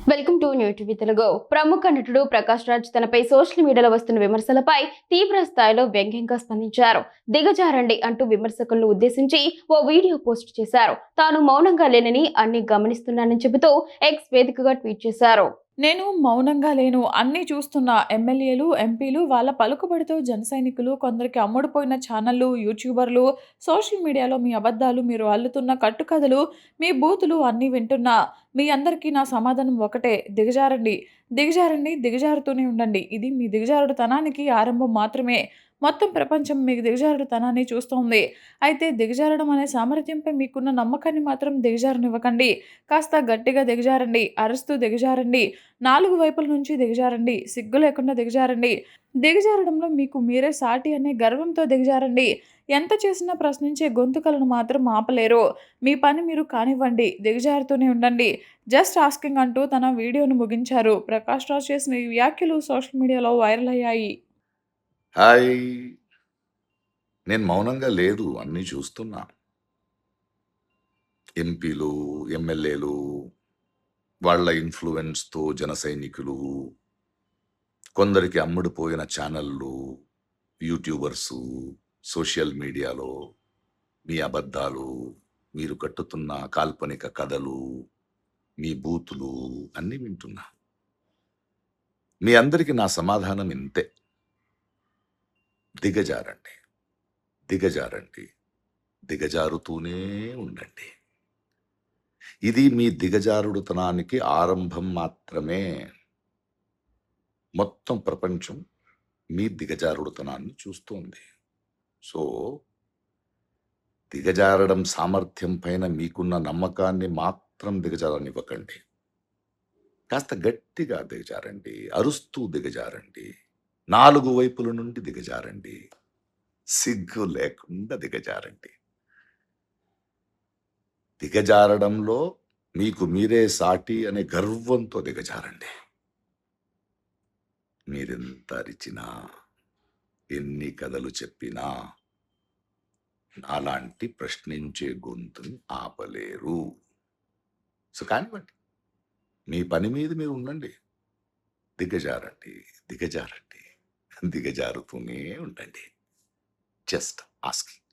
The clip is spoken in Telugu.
Welcome to new TV Telugu. ప్రముఖ నటుడు ప్రకాష్ రాజ్ తనపై సోషల్ మీడియాలో వస్తున్న విమర్శలపై తీవ్ర స్థాయిలో వ్యంగ్యంగా స్పందించారు. దిగజారండి అంటూ విమర్శకులను ఉద్దేశించి ఓ వీడియో పోస్ట్ చేశారు. తాను మౌనంగా లేనని అన్ని గమనిస్తున్నానని చెబుతూ ఎక్స్ వేదికగా ట్వీట్ చేశారు. నేను మౌనంగా లేను. అన్నీ చూస్తున్న ఎమ్మెల్యేలు, ఎంపీలు, వాళ్ళ పలుకుబడితో జనసైనికులు, కొందరికి అమ్ముడుపోయిన ఛానళ్లు, యూట్యూబర్లు, సోషల్ మీడియాలో మీ అబద్ధాలు, మీరు అల్లుతున్న కట్టుకథలు, మీ బూతులు అన్నీ వింటున్నా. మీ అందరికీ నా సమాధానం ఒకటే. దిగజారండి. దిగజారండి. దిగజారుతూనే ఉండండి. ఇది మీ దిగజారుడుతనానికి ఆరంభం మాత్రమే. మొత్తం ప్రపంచం మీ దిగజారుడుతనాన్ని చూస్తోంది. అయితే దిగజారడం అనే సామర్థ్యంపై మీకున్న నమ్మకాన్ని మాత్రం దిగజారనివ్వకండి. కాస్త గట్టిగా దిగజారండి. అరుస్తూ దిగజారండి. 4 వైపుల నుంచి దిగజారండి. సిగ్గు లేకుండా దిగజారండి. దిగజారడంలో మీకు మీరే సాటి అనే గర్వంతో దిగజారండి. ఎంత చేసినా ప్రశ్నించే గొంతుకలను మాత్రం ఆపలేరు. మీ పని మీరు కానివ్వండి. దిగజారుతూనే ఉండండి. జస్ట్ ఆస్కింగ్ అంటూ తన వీడియోను ముగించారు. ప్రకాష్ రాజ్ చేసిన ఈ వ్యాఖ్యలు సోషల్ మీడియాలో వైరల్ అయ్యాయి. హాయ్! నేను మౌనంగా లేదు. అన్నీ చూస్తున్నా. ఎంపీలు, ఎమ్మెల్యేలు, వాళ్ళ ఇన్‌ఫ్లూయెన్స్‌తో జనసైనికులు, కొందరికి అమ్ముడుపోయిన ఛానల్లు, యూట్యూబర్సు, సోషల్ మీడియాలో మీ అబద్ధాలు, మీరు కట్టుతున్న కాల్పనిక కథలు, మీ బూతులు అన్నీ వింటున్నా. మీ అందరికి నా సమాధానం ఇంతే. దిగజారండి. దిగజారండి. దిగజారుతూనే ఉండండి. ఇది మీ దిగజారుడుతనానికి ఆరంభం మాత్రమే. మొత్తం ప్రపంచం మీ దిగజారుడుతనాన్ని చూస్తోంది. సో, దిగజారడం సామర్థ్యం పైన మీకున్న నమ్మకాన్ని మాత్రం దిగజారనివ్వకండి. కాస్త గట్టిగా దిగజారండి. అరుస్తూ దిగజారండి. 4 వైపుల నుండి దిగజారండి. సిగ్గు లేకుండా దిగజారండి. దిగజారడంలో మీకు మీరే సాటి అనే గర్వంతో దిగజారండి. మీరెంత అరిచినా, ఎన్ని కథలు చెప్పినా నాలాంటి ప్రశ్నించే గొంతుని ఆపలేరు. సో కానివ్వండి. మీ పని మీద మీరు ఉండండి. దిగజారండి. దిగజారండి. దిగజారుతూనే ఉండండి. Just asking.